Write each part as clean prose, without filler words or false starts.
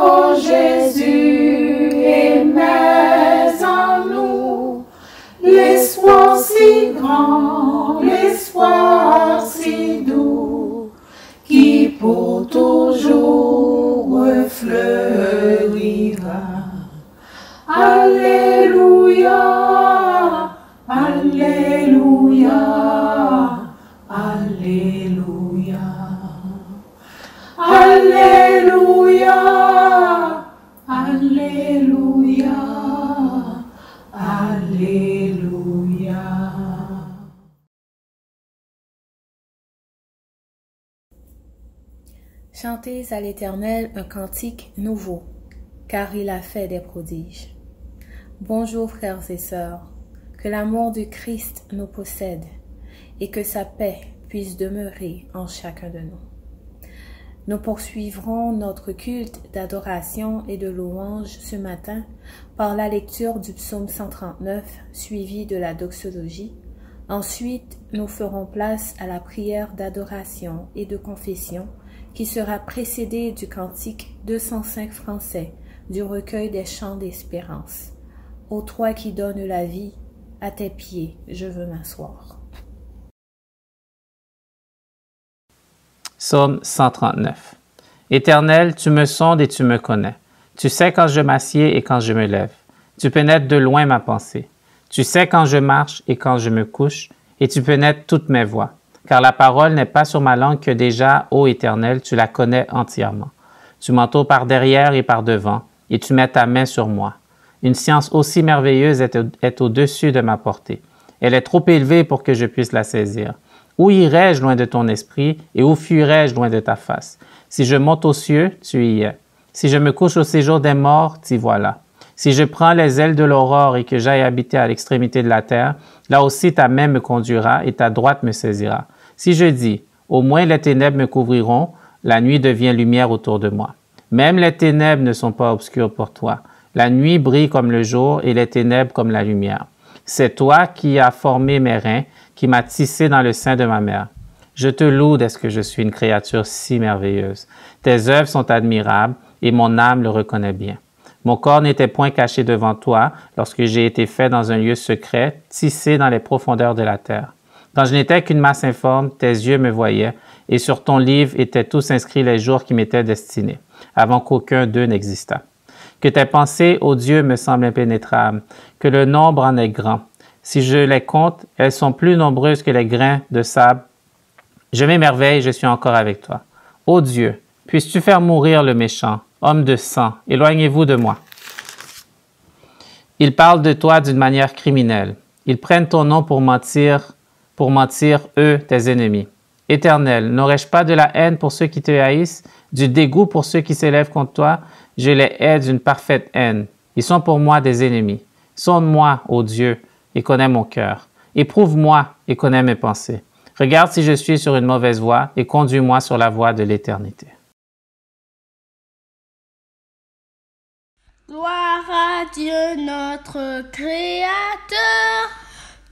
Ô Jésus, aimez en nous l'espoir si grand, l'espoir si doux, qui pour toujours fleurira. Alléluia, Alléluia, Alléluia, Alléluia, Alléluia, Alléluia. Chantez à l'Éternel un cantique nouveau, car il a fait des prodiges. Bonjour frères et sœurs, que l'amour du Christ nous possède et que sa paix puisse demeurer en chacun de nous. Nous poursuivrons notre culte d'adoration et de louange ce matin par la lecture du psaume 139 suivi de la doxologie. Ensuite, nous ferons place à la prière d'adoration et de confession qui sera précédée du cantique 205 français du recueil des chants d'espérance. Ô toi qui donnes la vie, à tes pieds je veux m'asseoir. Psaume 139. Éternel, tu me sondes et tu me connais. Tu sais quand je m'assieds et quand je me lève. Tu pénètres de loin ma pensée. Tu sais quand je marche et quand je me couche, et tu pénètres toutes mes voies. Car la parole n'est pas sur ma langue que déjà, ô Éternel, tu la connais entièrement. Tu m'entoures par derrière et par devant, et tu mets ta main sur moi. Une science aussi merveilleuse est au-dessus de ma portée. Elle est trop élevée pour que je puisse la saisir. Où irais-je loin de ton esprit et où fuirais-je loin de ta face? Si je monte aux cieux, tu y es. Si je me couche au séjour des morts, t'y voilà. Si je prends les ailes de l'aurore et que j'aille habiter à l'extrémité de la terre, là aussi ta main me conduira et ta droite me saisira. Si je dis, au moins les ténèbres me couvriront, la nuit devient lumière autour de moi. Même les ténèbres ne sont pas obscures pour toi. La nuit brille comme le jour et les ténèbres comme la lumière. C'est toi qui as formé mes reins, qui m'as tissé dans le sein de ma mère. Je te loue d'est-ce que je suis une créature si merveilleuse. Tes œuvres sont admirables et mon âme le reconnaît bien. Mon corps n'était point caché devant toi lorsque j'ai été fait dans un lieu secret, tissé dans les profondeurs de la terre. Quand je n'étais qu'une masse informe, tes yeux me voyaient et sur ton livre étaient tous inscrits les jours qui m'étaient destinés, avant qu'aucun d'eux n'existât. Que tes pensées, ô Dieu, me semblent impénétrables, que le nombre en est grand. Si je les compte, elles sont plus nombreuses que les grains de sable. Je m'émerveille, je suis encore avec toi. Ô Dieu, puisses-tu faire mourir le méchant, homme de sang, éloignez-vous de moi. Ils parlent de toi d'une manière criminelle. Ils prennent ton nom pour mentir, eux, tes ennemis. Éternel, n'aurais-je pas de la haine pour ceux qui te haïssent, du dégoût pour ceux qui s'élèvent contre toi? Je les hais d'une parfaite haine. Ils sont pour moi des ennemis. Sonde-moi, ô Dieu, et connais mon cœur. Éprouve-moi et connais mes pensées. Regarde si je suis sur une mauvaise voie et conduis-moi sur la voie de l'éternité. Gloire à Dieu notre Créateur.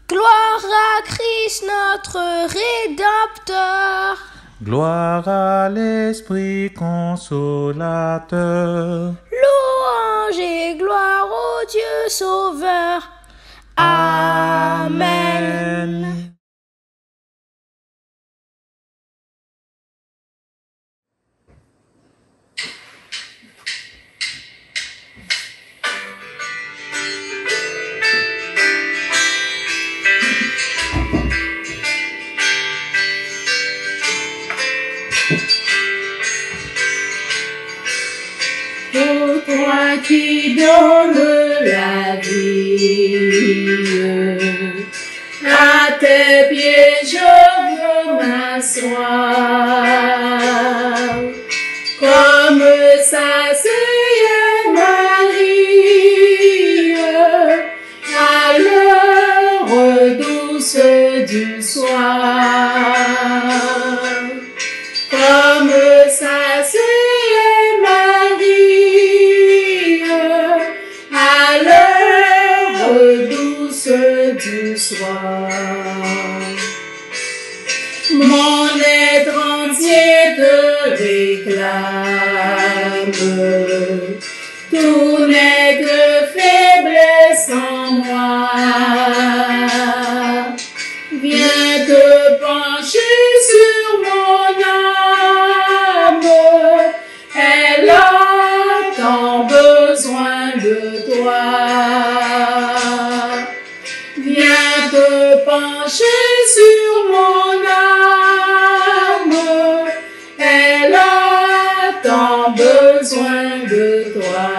Gloire à Christ notre Rédempteur. Gloire à l'Esprit consolateur. Louange et gloire au Dieu Sauveur. Amen. Ô toi qui donnes la vie, à tes pieds je veux m'asseoir, comme s'asseyait Marie à l'heure douce du soir, comme s'asseyait Marie à l'heure douce du soir. Mon être entier te réclame, tant besoin de toi. Viens te pencher sur mon âme, elle a tant besoin de toi.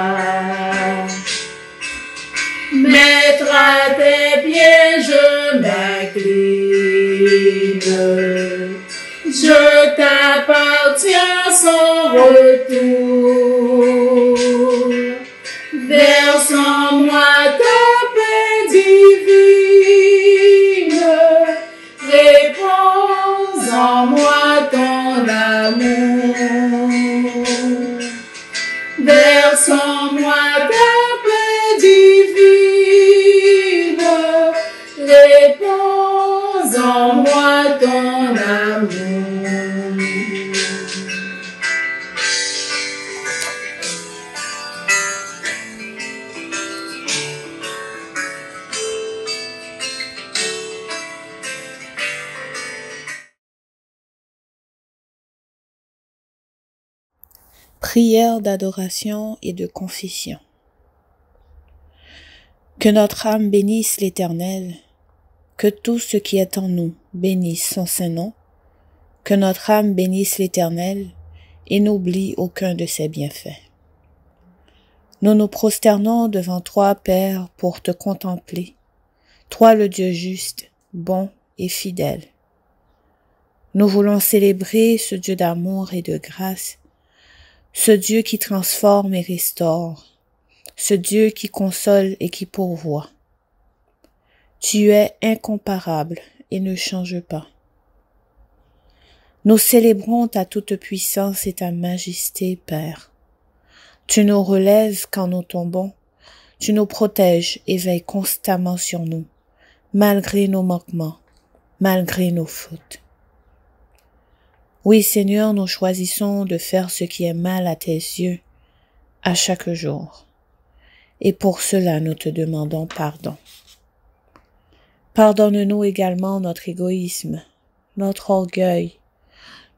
Maître à tes pieds, je m'incline. Je t'appartiens sans retour. Verse en moi ta paix divine. Réponds en moi ton amour. Verse en moi ta paix divine. Réponds en moi ton amour. Prière d'adoration et de confession. Que notre âme bénisse l'Éternel, que tout ce qui est en nous bénisse son saint nom, que notre âme bénisse l'Éternel et n'oublie aucun de ses bienfaits. Nous nous prosternons devant toi, Père, pour te contempler, toi le Dieu juste, bon et fidèle. Nous voulons célébrer ce Dieu d'amour et de grâce, ce Dieu qui transforme et restaure, ce Dieu qui console et qui pourvoit. Tu es incomparable et ne change pas. Nous célébrons ta toute-puissance et ta majesté, Père. Tu nous relèves quand nous tombons, tu nous protèges et veilles constamment sur nous, malgré nos manquements, malgré nos fautes. Oui, Seigneur, nous choisissons de faire ce qui est mal à tes yeux à chaque jour. Et pour cela, nous te demandons pardon. Pardonne-nous également notre égoïsme, notre orgueil,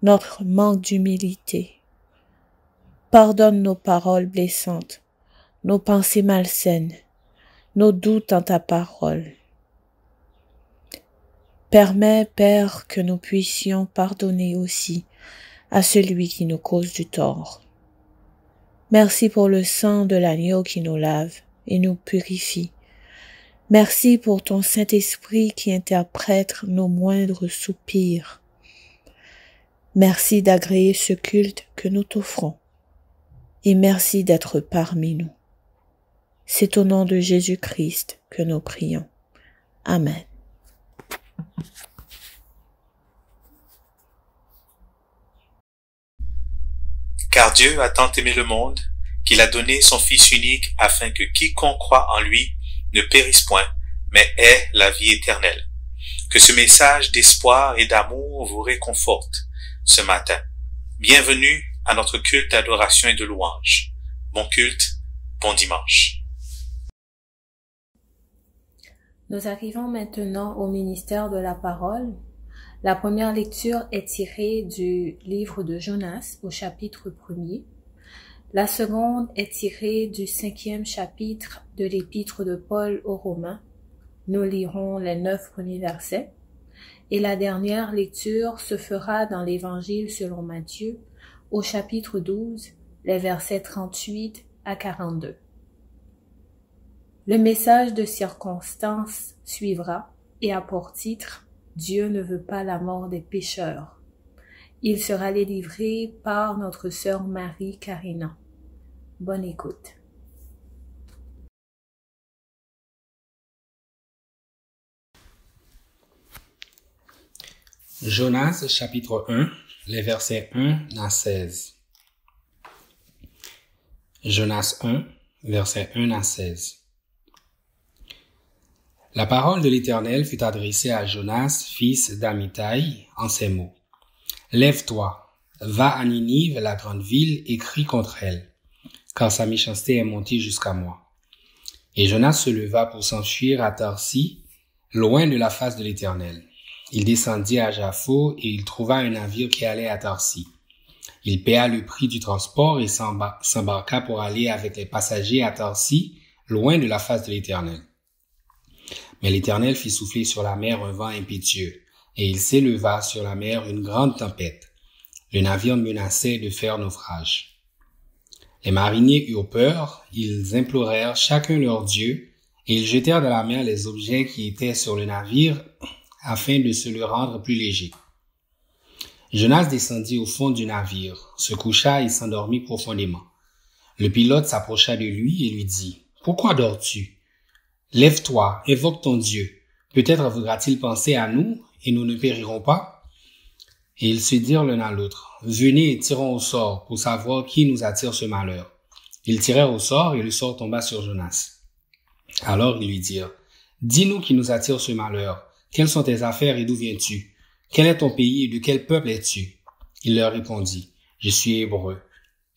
notre manque d'humilité. Pardonne nos paroles blessantes, nos pensées malsaines, nos doutes en ta parole. Permets, Père, que nous puissions pardonner aussi à celui qui nous cause du tort. Merci pour le sang de l'agneau qui nous lave et nous purifie. Merci pour ton Saint-Esprit qui interprète nos moindres soupirs. Merci d'agréer ce culte que nous t'offrons et merci d'être parmi nous. C'est au nom de Jésus-Christ que nous prions. Amen. Car Dieu a tant aimé le monde qu'il a donné son Fils unique afin que quiconque croit en lui ne périsse point, mais ait la vie éternelle. Que ce message d'espoir et d'amour vous réconforte ce matin. Bienvenue à notre culte d'adoration et de louange. Bon culte, bon dimanche. Nous arrivons maintenant au ministère de la parole. La première lecture est tirée du livre de Jonas au chapitre 1er. La seconde est tirée du 5e chapitre de l'épître de Paul aux Romains. Nous lirons les 9 premiers versets. Et la dernière lecture se fera dans l'Évangile selon Matthieu au chapitre 12, les versets 38 à 42. Le message de circonstance suivra et a pour titre « Dieu ne veut pas la mort des pécheurs ». Il sera délivré par notre sœur Marie Karina. Bonne écoute. Jonas chapitre 1, les versets 1 à 16. Jonas 1, versets 1 à 16. La parole de l'Éternel fut adressée à Jonas, fils d'Amittai, en ces mots. Lève-toi, va à Ninive, la grande ville, et crie contre elle, car sa méchanceté est montée jusqu'à moi. Et Jonas se leva pour s'enfuir à Tarsis, loin de la face de l'Éternel. Il descendit à Jaffo et il trouva un navire qui allait à Tarsis. Il paya le prix du transport et s'embarqua pour aller avec les passagers à Tarsis, loin de la face de l'Éternel. Mais l'Éternel fit souffler sur la mer un vent impétueux, et il s'éleva sur la mer une grande tempête. Le navire menaçait de faire naufrage. Les mariniers eurent peur, ils implorèrent chacun leur Dieu, et ils jetèrent dans la mer les objets qui étaient sur le navire, afin de se le rendre plus léger. Jonas descendit au fond du navire, se coucha et s'endormit profondément. Le pilote s'approcha de lui et lui dit, « Pourquoi dors-tu? Lève-toi, invoque ton Dieu. Peut-être voudra-t-il penser à nous et nous ne périrons pas? » Et ils se dirent l'un à l'autre, « Venez, tirons au sort pour savoir qui nous attire ce malheur. » Ils tirèrent au sort et le sort tomba sur Jonas. Alors ils lui dirent, « Dis-nous qui nous attire ce malheur. Quelles sont tes affaires et d'où viens-tu? Quel est ton pays et de quel peuple es-tu? » Il leur répondit, « Je suis hébreu,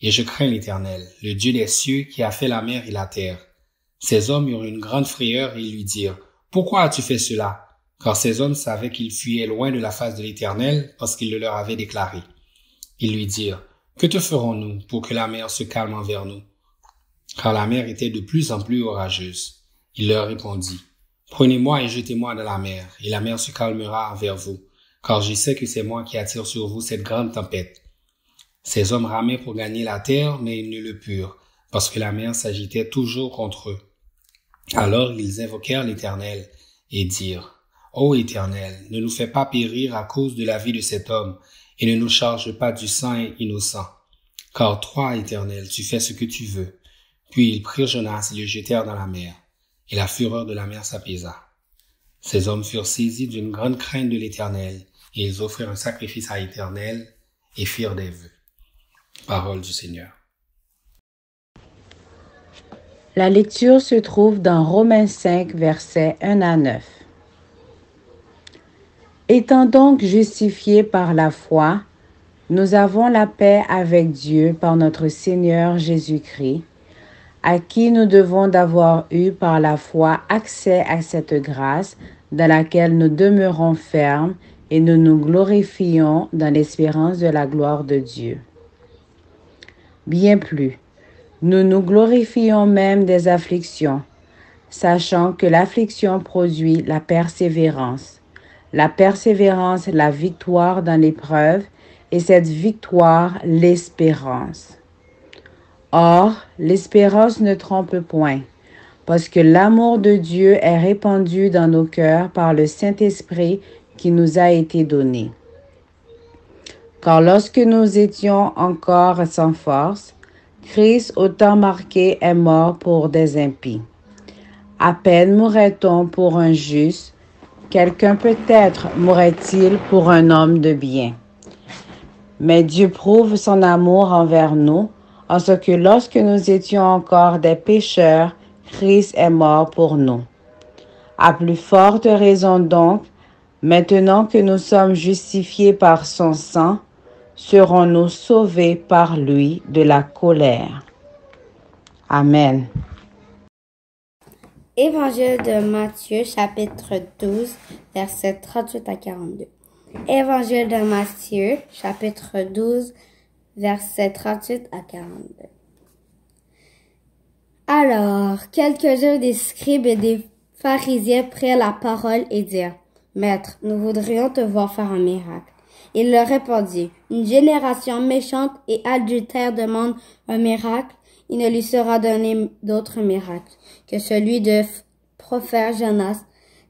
et je crains l'Éternel, le Dieu des cieux qui a fait la mer et la terre. » Ces hommes eurent une grande frayeur et ils lui dirent, « Pourquoi as-tu fait cela? » Car ces hommes savaient qu'ils fuyaient loin de la face de l'Éternel parce qu'il le leur avait déclaré. Ils lui dirent, « Que te ferons-nous pour que la mer se calme envers nous? » Car la mer était de plus en plus orageuse. Il leur répondit, « Prenez-moi et jetez-moi dans la mer, et la mer se calmera envers vous. Car je sais que c'est moi qui attire sur vous cette grande tempête. » Ces hommes ramaient pour gagner la terre, mais ils ne le purent, parce que la mer s'agitait toujours contre eux. Alors ils invoquèrent l'Éternel et dirent, « Ô Éternel, ne nous fais pas périr à cause de la vie de cet homme, et ne nous charge pas du sang innocent. Car toi, Éternel, tu fais ce que tu veux. » Puis ils prirent Jonas et le jetèrent dans la mer, et la fureur de la mer s'apaisa. Ces hommes furent saisis d'une grande crainte de l'Éternel, et ils offrirent un sacrifice à l'Éternel et firent des vœux. Parole du Seigneur. La lecture se trouve dans Romains 5, versets 1 à 9. Étant donc justifiés par la foi, nous avons la paix avec Dieu par notre Seigneur Jésus-Christ, à qui nous devons d'avoir eu par la foi accès à cette grâce dans laquelle nous demeurons fermes et nous nous glorifions dans l'espérance de la gloire de Dieu. Bien plus, nous nous glorifions même des afflictions, sachant que l'affliction produit la persévérance, la victoire dans l'épreuve, et cette victoire, l'espérance. Or, l'espérance ne trompe point, parce que l'amour de Dieu est répandu dans nos cœurs par le Saint-Esprit qui nous a été donné. Car lorsque nous étions encore sans force, Christ, au temps marqué, est mort pour des impies. À peine mourrait-on pour un juste, quelqu'un peut-être mourrait-il pour un homme de bien. Mais Dieu prouve son amour envers nous, en ce que lorsque nous étions encore des pécheurs, Christ est mort pour nous. À plus forte raison donc, maintenant que nous sommes justifiés par son sang, serons-nous sauvés par lui de la colère. Amen. Évangile de Matthieu, chapitre 12, versets 38 à 42. Évangile de Matthieu, chapitre 12, versets 38 à 42. Alors, quelques-uns des scribes et des pharisiens prirent la parole et dirent, « Maître, nous voudrions te voir faire un miracle. » Il leur répondit, « Une génération méchante et adultère demande un miracle. Il ne lui sera donné d'autre miracle que celui de prophète Jonas.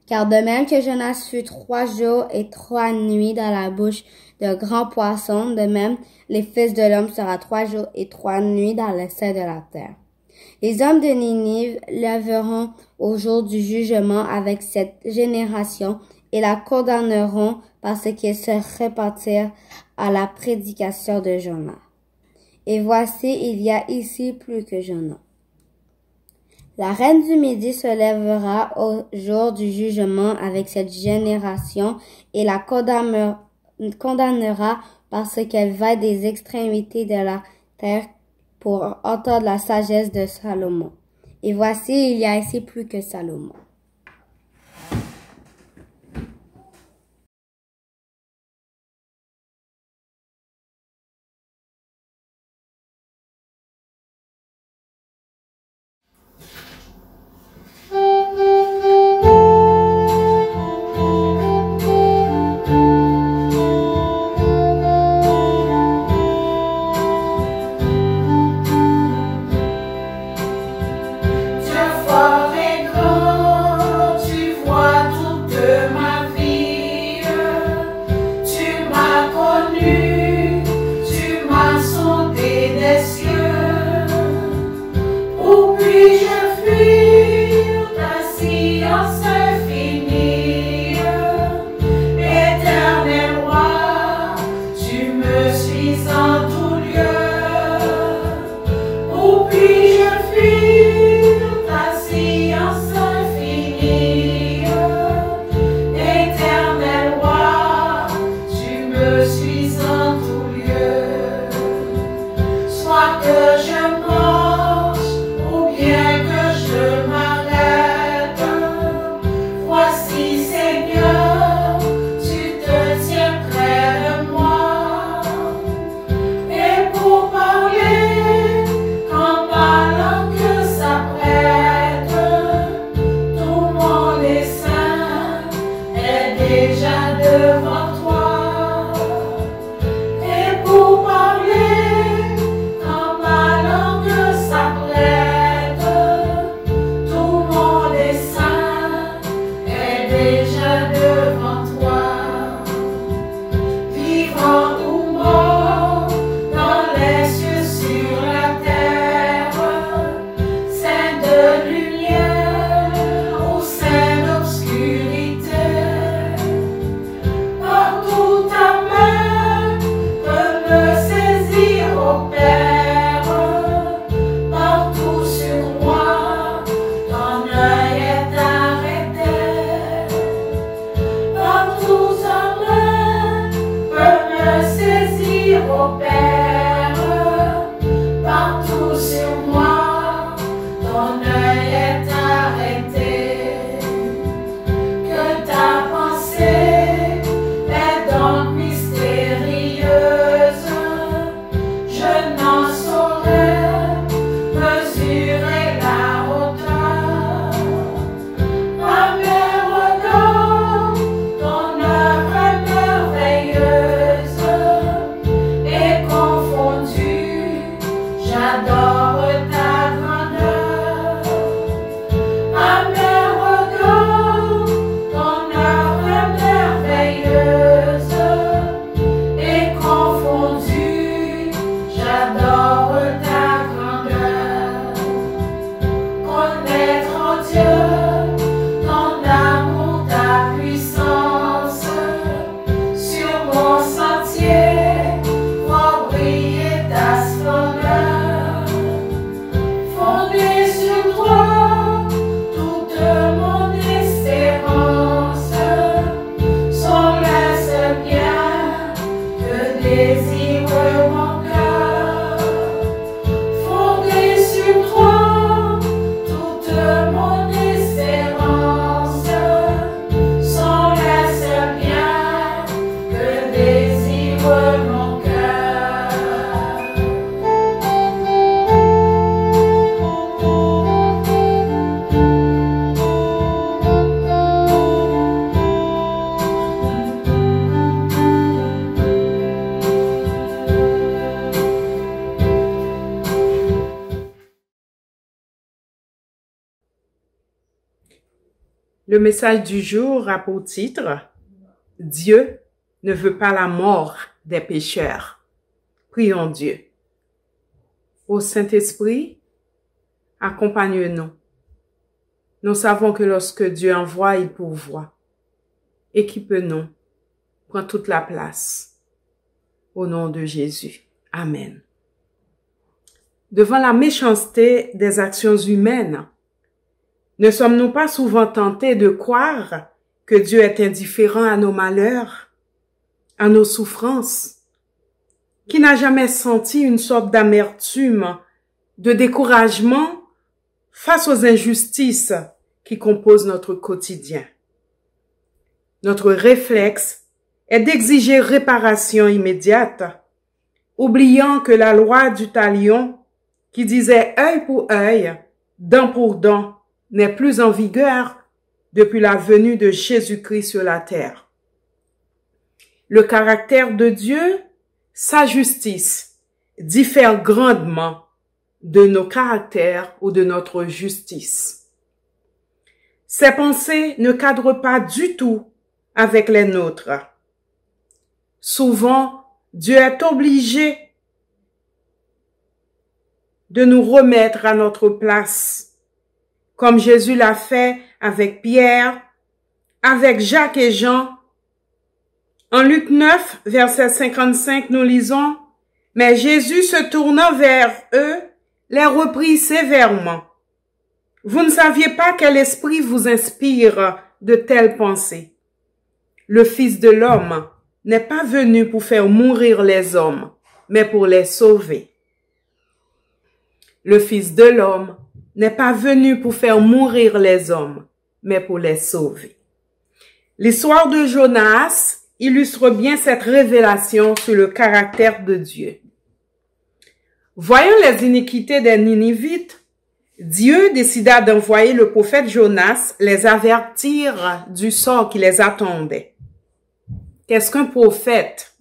Car de même que Jonas fut 3 jours et 3 nuits dans la bouche de grands poissons, de même les fils de l'homme sera 3 jours et 3 nuits dans le sein de la terre. Les hommes de Ninive lèveront au jour du jugement avec cette génération et la condamneront parce qu'ils se repentirent à la prédication de Jonas. Et voici, il y a ici plus que Jonas. La reine du Midi se lèvera au jour du jugement avec cette génération et la condamnera parce qu'elle va des extrémités de la terre pour entendre la sagesse de Salomon. Et voici, il y a ici plus que Salomon. puis-je fuir ta science infinie? Éternel roi, tu me suis en tout lieu. Où puis-je fuir ta science infinie? Éternel roi, tu me suis en tout lieu. Soit que je marche ou bien que je m'arrête, voici Seigneur, tu te tiens près de moi. Et pour parler, quand ma langue s'apprête, tout mon dessein est déjà devant toi. Et pour parler, quand ma langue s'apprête, tout mon dessein est déjà devant toi. Vivant ou mort, dans les cieux, sur la terre, sein de lumière ou sein d'obscurité, partout ta main peut me saisir, ô Père. Partout sur moi, ton œil est arrêté. Partout ta main peut me saisir, ô Père. Partout sur moi, ton œil est arrêté. Que ta pensée est donc mystérieuse, je n'en saurais mesurer la hauteur. À mes regards, ton œuvre est merveilleuse et confondue, j'adore ta grandeur. À mes regards, ton œuvre est merveilleuse et confondue, j'adore ta grandeur. Connaître en Dieu ton amour, ta puissance, sur mon sentier, voir briller ta splendeur. Fondé sur toi, toute mon espérance, sont les seuls biens que désire mon cœur. Fondé sur toi, toute mon espérance, sont les seuls biens que désire mon cœur. Le message du jour a pour titre « Dieu ne veut pas la mort des pécheurs ». Prions Dieu. Ô Saint-Esprit, accompagne-nous. Nous savons que lorsque Dieu envoie, il pourvoit. Équipe-nous, prends toute la place. Au nom de Jésus. Amen. Devant la méchanceté des actions humaines, ne sommes-nous pas souvent tentés de croire que Dieu est indifférent à nos malheurs, à nos souffrances, qui n'a jamais senti une sorte d'amertume, de découragement face aux injustices qui composent notre quotidien? Notre réflexe est d'exiger réparation immédiate, oubliant que la loi du talion, qui disait œil pour œil, dent pour dent, n'est plus en vigueur depuis la venue de Jésus-Christ sur la terre. Le caractère de Dieu, sa justice, diffère grandement de nos caractères ou de notre justice. Ses pensées ne cadrent pas du tout avec les nôtres. Souvent, Dieu est obligé de nous remettre à notre place comme Jésus l'a fait avec Pierre, avec Jacques et Jean. En Luc 9, verset 55, nous lisons, « Mais Jésus se tournant vers eux, les reprit sévèrement. Vous ne saviez pas quel esprit vous inspire de telles pensées. Le Fils de l'homme n'est pas venu pour faire mourir les hommes, mais pour les sauver. » Le Fils de l'homme n'est pas venu pour faire mourir les hommes, mais pour les sauver. L'histoire de Jonas illustre bien cette révélation sur le caractère de Dieu. Voyant les iniquités des Ninivites, Dieu décida d'envoyer le prophète Jonas les avertir du sort qui les attendait. Qu'est-ce qu'un prophète?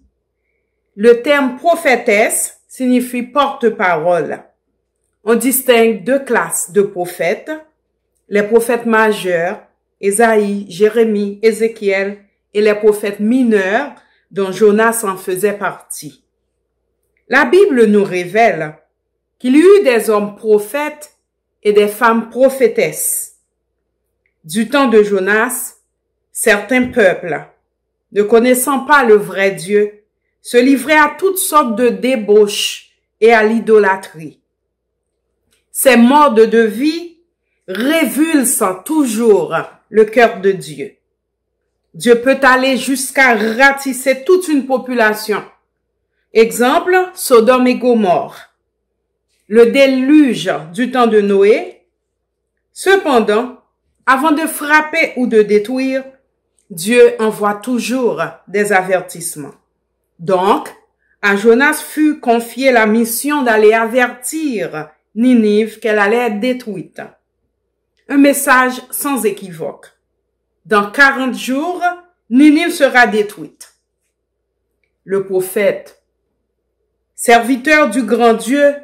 Le terme prophétesse signifie porte-parole. On distingue deux classes de prophètes, les prophètes majeurs, Ésaïe, Jérémie, Ézéchiel, et les prophètes mineurs dont Jonas en faisait partie. La Bible nous révèle qu'il y eut des hommes prophètes et des femmes prophétesses. Du temps de Jonas, certains peuples, ne connaissant pas le vrai Dieu, se livraient à toutes sortes de débauches et à l'idolâtrie. Ces modes de vie révulsent toujours le cœur de Dieu. Dieu peut aller jusqu'à ratisser toute une population. Exemple, Sodome et Gomorrhe. Le déluge du temps de Noé. Cependant, avant de frapper ou de détruire, Dieu envoie toujours des avertissements. Donc, à Jonas fut confiée la mission d'aller avertir Ninive qu'elle allait être détruite. Un message sans équivoque. Dans 40 jours, Ninive sera détruite. Le prophète, serviteur du grand Dieu,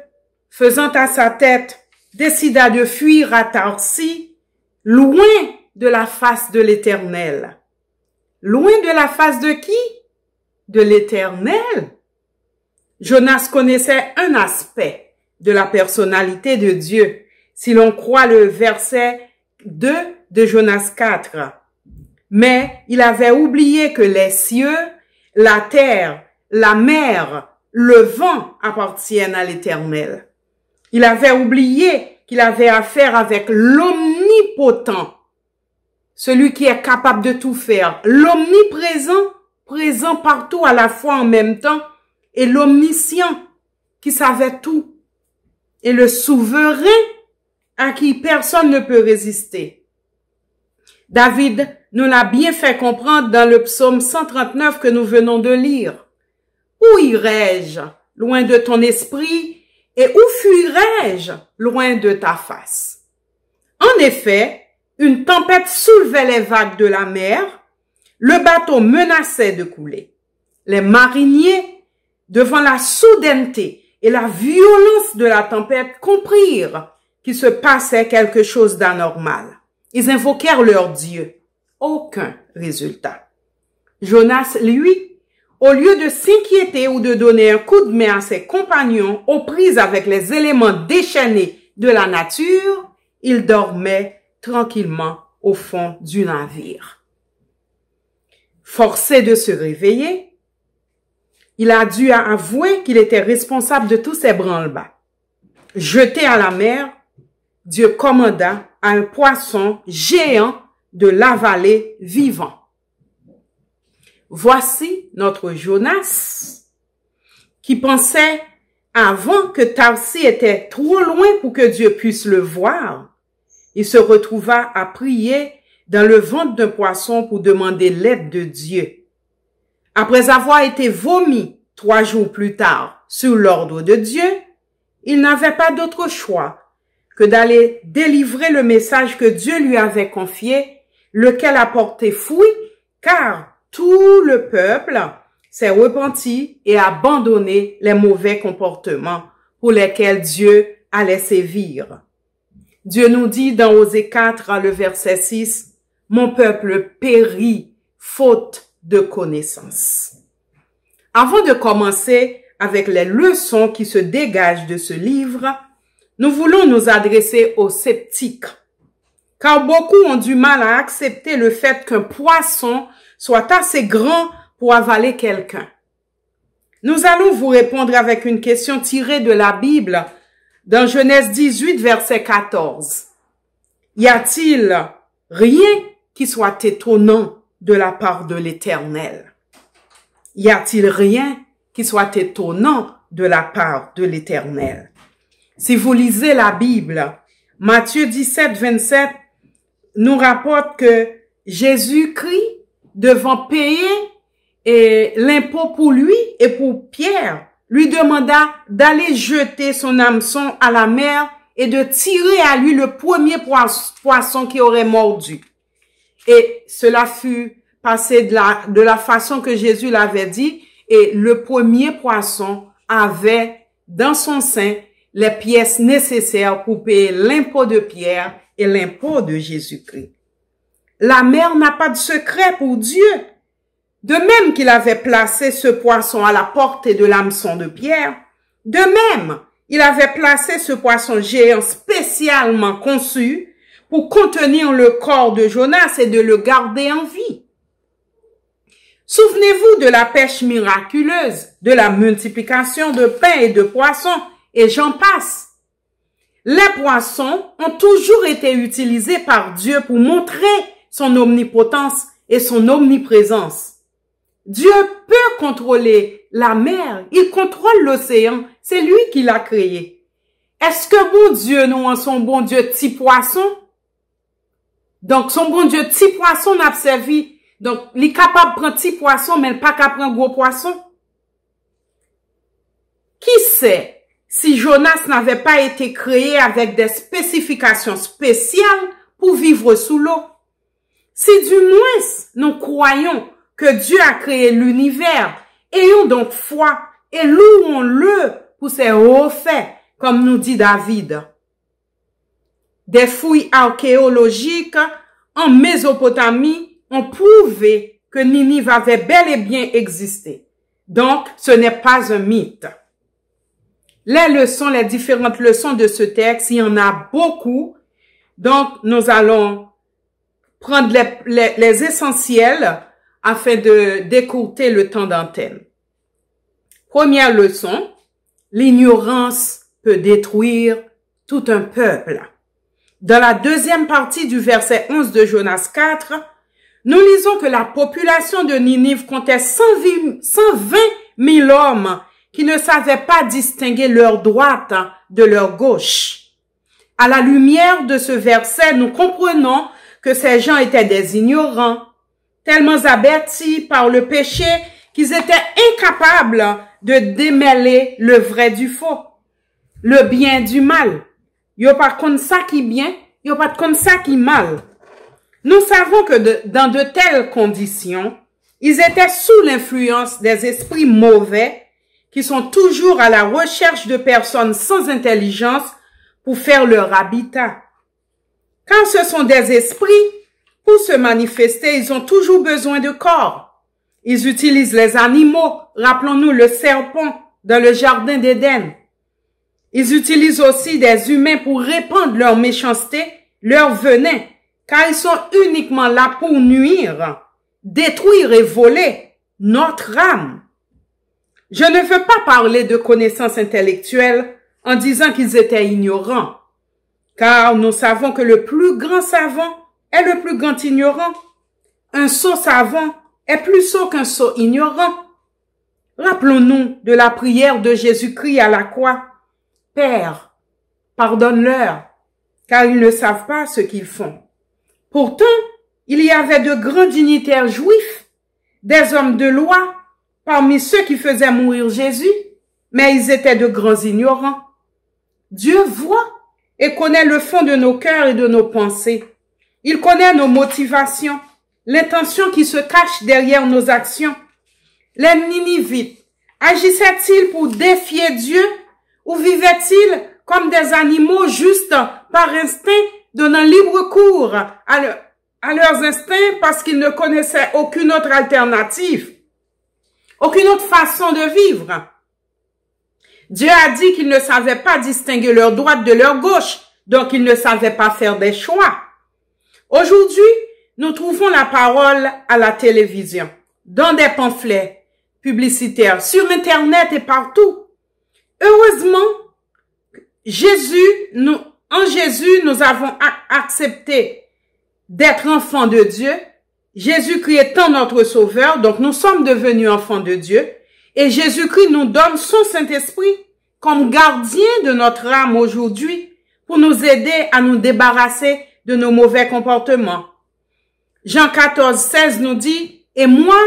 faisant à sa tête, décida de fuir à Tarsis, loin de la face de l'Éternel. Loin de la face de qui? De l'Éternel. Jonas connaissait un aspect de la personnalité de Dieu, si l'on croit le verset 2 de Jonas 4. Mais il avait oublié que les cieux, la terre, la mer, le vent appartiennent à l'Éternel. Il avait oublié qu'il avait affaire avec l'omnipotent, celui qui est capable de tout faire, l'omniprésent, présent partout à la fois en même temps, et l'omniscient, qui savait tout, et le souverain à qui personne ne peut résister. David nous l'a bien fait comprendre dans le psaume 139 que nous venons de lire. Où irai-je loin de ton esprit et où fuirai-je loin de ta face? En effet, une tempête soulevait les vagues de la mer, le bateau menaçait de couler. Les mariniers, devant la soudaineté et la violence de la tempête, comprirent qu'il se passait quelque chose d'anormal. Ils invoquèrent leur Dieu. Aucun résultat. Jonas, lui, au lieu de s'inquiéter ou de donner un coup de main à ses compagnons aux prises avec les éléments déchaînés de la nature, il dormait tranquillement au fond du navire. Forcé de se réveiller, il a dû avouer qu'il était responsable de tous ces branle-bas. Jeté à la mer, Dieu commanda à un poisson géant de l'avaler vivant. Voici notre Jonas, qui pensait avant que Tarsis était trop loin pour que Dieu puisse le voir. Il se retrouva à prier dans le ventre d'un poisson pour demander l'aide de Dieu. Après avoir été vomi 3 jours plus tard sur l'ordre de Dieu, il n'avait pas d'autre choix que d'aller délivrer le message que Dieu lui avait confié, lequel a porté fruit, car tout le peuple s'est repenti et a abandonné les mauvais comportements pour lesquels Dieu allait sévir. Dieu nous dit dans Osée 4, le verset 6, « Mon peuple périt faute de connaissance. » Avant de commencer avec les leçons qui se dégagent de ce livre, nous voulons nous adresser aux sceptiques car beaucoup ont du mal à accepter le fait qu'un poisson soit assez grand pour avaler quelqu'un. Nous allons vous répondre avec une question tirée de la Bible dans Genèse 18, verset 14. Y a-t-il rien qui soit étonnant de la part de l'Éternel? Y a-t-il rien qui soit étonnant de la part de l'Éternel? Si vous lisez la Bible, Matthieu 17, 27 nous rapporte que Jésus-Christ, devant payer l'impôt pour lui et pour Pierre, lui demanda d'aller jeter son hameçon à la mer et de tirer à lui le premier poisson qui aurait mordu. Et cela fut passé de la façon que Jésus l'avait dit, et le premier poisson avait dans son sein les pièces nécessaires pour payer l'impôt de Pierre et l'impôt de Jésus-Christ. La mer n'a pas de secret pour Dieu. De même qu'il avait placé ce poisson à la portée de l'hameçon de Pierre, de même, il avait placé ce poisson géant spécialement conçu pour contenir le corps de Jonas et de le garder en vie. Souvenez-vous de la pêche miraculeuse, de la multiplication de pain et de poissons, et j'en passe. Les poissons ont toujours été utilisés par Dieu pour montrer son omnipotence et son omniprésence. Dieu peut contrôler la mer, il contrôle l'océan, c'est lui qui l'a créé. Est-ce que bon Dieu, nous, en son bon Dieu petit poisson? Donc, son bon Dieu petit poisson n'a servi. Donc, il est capable de prendre petit poisson, mais pas capable de prendre gros poisson. Qui sait si Jonas n'avait pas été créé avec des spécifications spéciales pour vivre sous l'eau? Si du moins nous croyons que Dieu a créé l'univers, ayons donc foi et louons-le pour ses hauts faits, comme nous dit David. Des fouilles archéologiques en Mésopotamie ont prouvé que Ninive avait bel et bien existé. Donc, ce n'est pas un mythe. Les différentes leçons de ce texte, il y en a beaucoup. Donc, nous allons prendre les essentiels afin de d'écourter le temps d'antenne. Première leçon, l'ignorance peut détruire tout un peuple. Dans la deuxième partie du verset 11 de Jonas 4, nous lisons que la population de Ninive comptait 120 000 hommes qui ne savaient pas distinguer leur droite de leur gauche. À la lumière de ce verset, nous comprenons que ces gens étaient des ignorants, tellement avertis par le péché qu'ils étaient incapables de démêler le vrai du faux, le bien du mal. Yo pas comme ça qui bien, yo pas comme ça qui mal. Nous savons que dans de telles conditions, ils étaient sous l'influence des esprits mauvais qui sont toujours à la recherche de personnes sans intelligence pour faire leur habitat. Quand ce sont des esprits, pour se manifester, ils ont toujours besoin de corps. Ils utilisent les animaux, rappelons-nous le serpent dans le jardin d'Éden. Ils utilisent aussi des humains pour répandre leur méchanceté, leur venin, car ils sont uniquement là pour nuire, détruire et voler notre âme. Je ne veux pas parler de connaissances intellectuelles en disant qu'ils étaient ignorants, car nous savons que le plus grand savant est le plus grand ignorant. Un sot savant est plus sot qu'un sot ignorant. Rappelons-nous de la prière de Jésus-Christ à la croix. Père, pardonne-leur, car ils ne savent pas ce qu'ils font. Pourtant, il y avait de grands dignitaires juifs, des hommes de loi, parmi ceux qui faisaient mourir Jésus, mais ils étaient de grands ignorants. Dieu voit et connaît le fond de nos cœurs et de nos pensées. Il connaît nos motivations, l'intention qui se cache derrière nos actions. Les Ninivites agissaient-ils pour défier Dieu ou vivaient-ils comme des animaux juste par instinct, donnant libre cours à leurs instincts parce qu'ils ne connaissaient aucune autre alternative, aucune autre façon de vivre? Dieu a dit qu'ils ne savaient pas distinguer leur droite de leur gauche, donc ils ne savaient pas faire des choix. Aujourd'hui, nous trouvons la parole à la télévision, dans des pamphlets publicitaires, sur Internet et partout. Heureusement, en Jésus, nous avons accepté d'être enfants de Dieu. Jésus-Christ étant notre sauveur, donc nous sommes devenus enfants de Dieu. Et Jésus-Christ nous donne son Saint-Esprit comme gardien de notre âme aujourd'hui pour nous aider à nous débarrasser de nos mauvais comportements. Jean 14, 16 nous dit, « Et moi,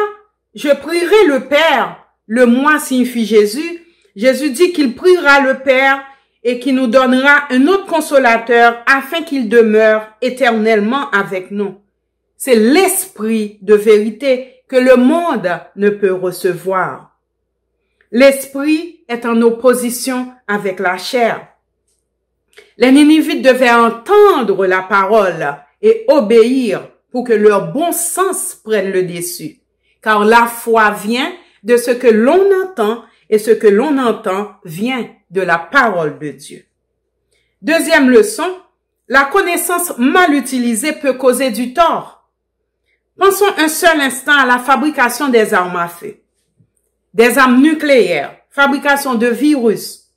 je prierai le Père. » Le « moi » signifie Jésus. Jésus dit qu'il priera le Père et qu'il nous donnera un autre consolateur afin qu'il demeure éternellement avec nous. C'est l'esprit de vérité que le monde ne peut recevoir. L'esprit est en opposition avec la chair. Les Ninivites devaient entendre la parole et obéir pour que leur bon sens prenne le dessus. Car la foi vient de ce que l'on entend et ce que l'on entend vient de la parole de Dieu. Deuxième leçon, la connaissance mal utilisée peut causer du tort. Pensons un seul instant à la fabrication des armes à feu, des armes nucléaires, fabrication de virus,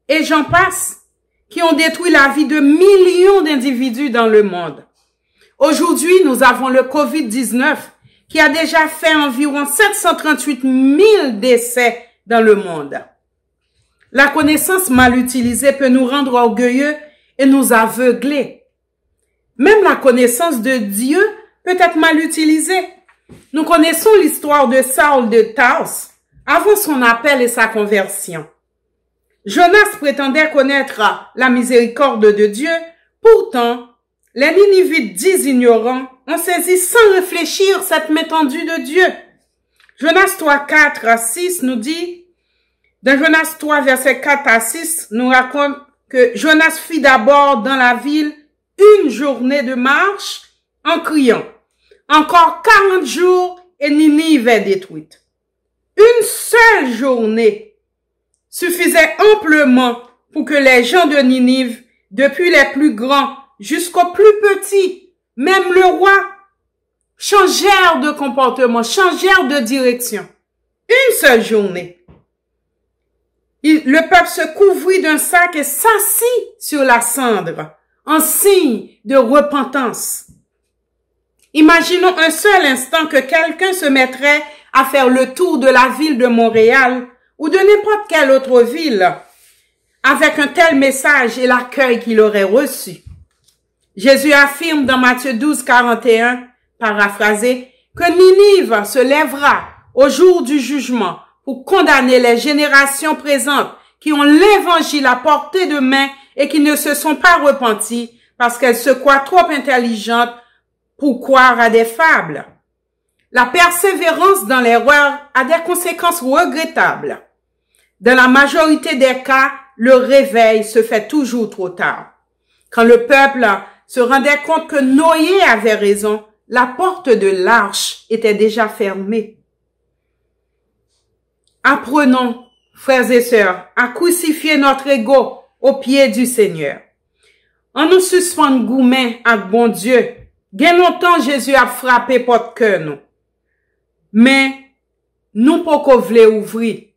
et j'en passe, qui ont détruit la vie de millions d'individus dans le monde. Aujourd'hui, nous avons le COVID-19 qui a déjà fait environ 738 000 décès dans le monde. La connaissance mal utilisée peut nous rendre orgueilleux et nous aveugler. Même la connaissance de Dieu peut être mal utilisée. Nous connaissons l'histoire de Saul de Tarse avant son appel et sa conversion. Jonas prétendait connaître la miséricorde de Dieu. Pourtant, les Ninivites, dits ignorants, ont saisi sans réfléchir cette main tendue de Dieu. Jonas 3, 4 à 6 nous dit, dans Jonas 3, verset 4 à 6, nous raconte que Jonas fit d'abord dans la ville une journée de marche en criant, « Encore 40 jours et Ninive est détruite. » Une seule journée suffisait amplement pour que les gens de Ninive, depuis les plus grands jusqu'aux plus petits, même le roi, changèrent de comportement, changèrent de direction. Une seule journée. Le peuple se couvrit d'un sac et s'assit sur la cendre, en signe de repentance. Imaginons un seul instant que quelqu'un se mettrait à faire le tour de la ville de Montréal ou de n'importe quelle autre ville avec un tel message et l'accueil qu'il aurait reçu. Jésus affirme dans Matthieu 12, 41, paraphrasé, que Ninive se lèvera au jour du jugement pour condamner les générations présentes qui ont l'évangile à portée de main et qui ne se sont pas repenties parce qu'elles se croient trop intelligentes pour croire à des fables. La persévérance dans l'erreur a des conséquences regrettables. Dans la majorité des cas, le réveil se fait toujours trop tard. Quand le peuple se rendait compte que Noé avait raison, la porte de l'arche était déjà fermée. Apprenons, frères et sœurs, à crucifier notre ego au pied du Seigneur. En nous suspendant goumen avec bon Dieu, bien longtemps Jésus a frappé porte cœur nous. Mais nous poko vle ouvrir.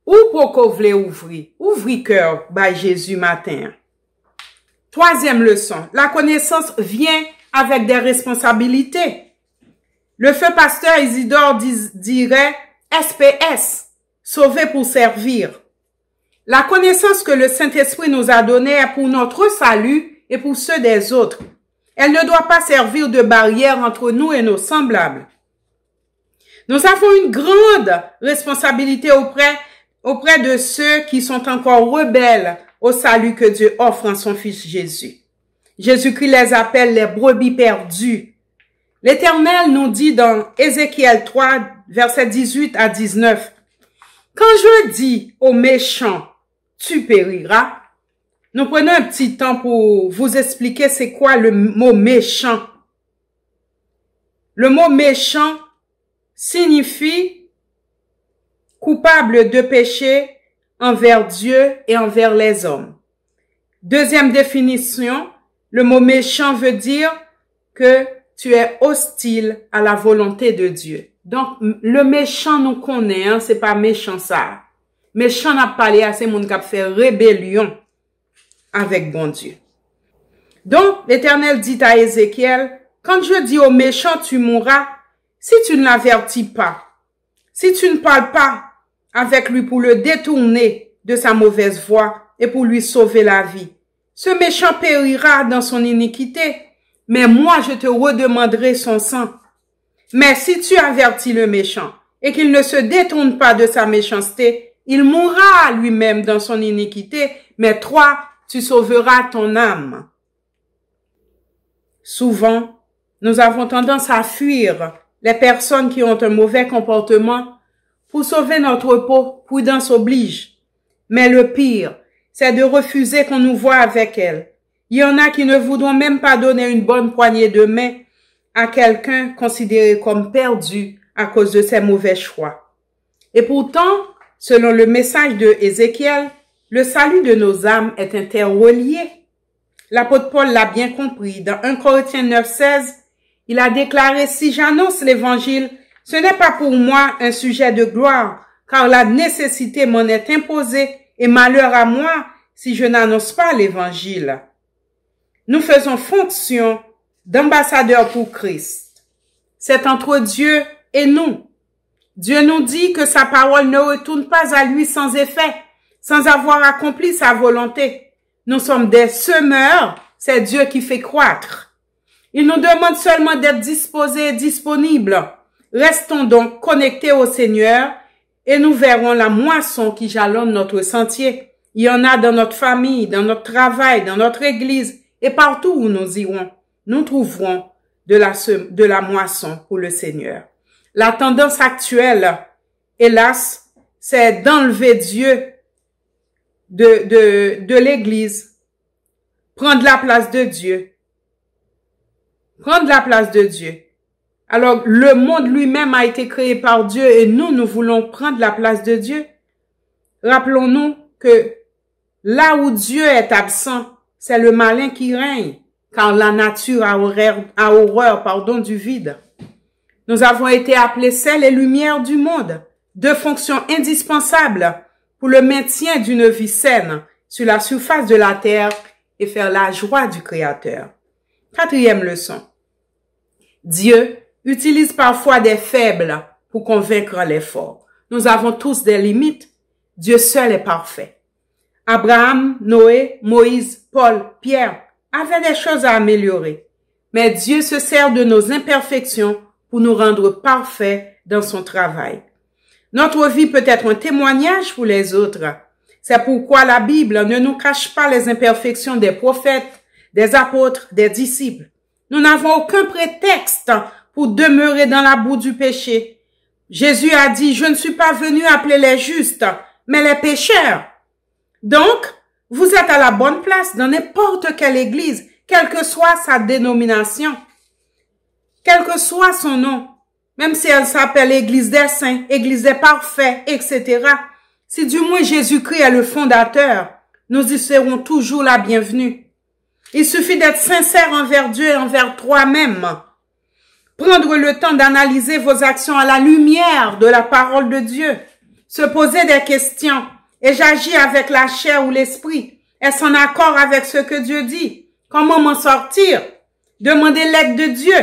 Ou poko vle ouvrir? Ouvrir cœur by Jésus matin. Troisième leçon, la connaissance vient avec des responsabilités. Le feu pasteur Isidore dirait SPS, sauver pour servir. La connaissance que le Saint-Esprit nous a donnée est pour notre salut et pour ceux des autres. Elle ne doit pas servir de barrière entre nous et nos semblables. Nous avons une grande responsabilité auprès de ceux qui sont encore rebelles au salut que Dieu offre en son Fils Jésus. Jésus-Christ les appelle les brebis perdues. L'Éternel nous dit dans Ézéchiel 3, versets 18 à 19, « Quand je dis aux méchants, tu périras », nous prenons un petit temps pour vous expliquer c'est quoi le mot méchant. Le mot méchant signifie coupable de péché envers Dieu et envers les hommes. Deuxième définition, le mot méchant veut dire que tu es hostile à la volonté de Dieu. Donc, le méchant nous connaît, hein, c'est pas méchant ça. Méchant n'a pas parlé à ces gens qui ont fait rébellion avec bon Dieu. Donc, l'Éternel dit à Ézéchiel, quand je dis au méchant, tu mourras, si tu ne l'avertis pas, si tu ne parles pas avec lui pour le détourner de sa mauvaise voie et pour lui sauver la vie, ce méchant périra dans son iniquité, mais moi je te redemanderai son sang. Mais si tu avertis le méchant et qu'il ne se détourne pas de sa méchanceté, il mourra lui-même dans son iniquité, mais toi, tu sauveras ton âme. Souvent, nous avons tendance à fuir les personnes qui ont un mauvais comportement pour sauver notre peau, prudence oblige. Mais le pire, c'est de refuser qu'on nous voie avec elles. Il y en a qui ne voudront même pas donner une bonne poignée de main à quelqu'un considéré comme perdu à cause de ses mauvais choix. Et pourtant, selon le message de Ézéchiel, le salut de nos âmes est interrelié. L'apôtre Paul l'a bien compris. Dans 1 Corinthiens 9,16, il a déclaré « Si j'annonce l'évangile, ce n'est pas pour moi un sujet de gloire, car la nécessité m'en est imposée et malheur à moi si je n'annonce pas l'évangile. » Nous faisons fonction d'ambassadeurs pour Christ. C'est entre Dieu et nous. Dieu nous dit que sa parole ne retourne pas à lui sans effet, sans avoir accompli sa volonté. Nous sommes des semeurs, c'est Dieu qui fait croître. Il nous demande seulement d'être disposés et disponibles. Restons donc connectés au Seigneur et nous verrons la moisson qui jalonne notre sentier. Il y en a dans notre famille, dans notre travail, dans notre église et partout où nous irons. Nous trouverons de la moisson pour le Seigneur. La tendance actuelle, hélas, c'est d'enlever Dieu de l'église, prendre la place de Dieu. Prendre la place de Dieu. Alors, le monde lui-même a été créé par Dieu et nous voulons prendre la place de Dieu. Rappelons-nous que là où Dieu est absent, c'est le malin qui règne, car la nature a horreur du vide. Nous avons été appelés sel et lumière du monde, deux fonctions indispensables pour le maintien d'une vie saine sur la surface de la terre et faire la joie du Créateur. Quatrième leçon. Dieu utilise parfois des faibles pour convaincre les forts. Nous avons tous des limites. Dieu seul est parfait. Abraham, Noé, Moïse, Paul, Pierre avaient des choses à améliorer. Mais Dieu se sert de nos imperfections pour nous rendre parfaits dans son travail. Notre vie peut être un témoignage pour les autres. C'est pourquoi la Bible ne nous cache pas les imperfections des prophètes, des apôtres, des disciples. Nous n'avons aucun prétexte pour demeurer dans la boue du péché. Jésus a dit, je ne suis pas venu appeler les justes, mais les pécheurs. Donc, vous êtes à la bonne place dans n'importe quelle église, quelle que soit sa dénomination, quel que soit son nom, même si elle s'appelle Église des saints, Église des parfaits, etc. Si du moins Jésus-Christ est le fondateur, nous y serons toujours la bienvenue. Il suffit d'être sincère envers Dieu et envers toi-même. Prendre le temps d'analyser vos actions à la lumière de la parole de Dieu. Se poser des questions. Et j'agis avec la chair ou l'esprit. Est-ce en accord avec ce que Dieu dit? Comment m'en sortir? Demander l'aide de Dieu.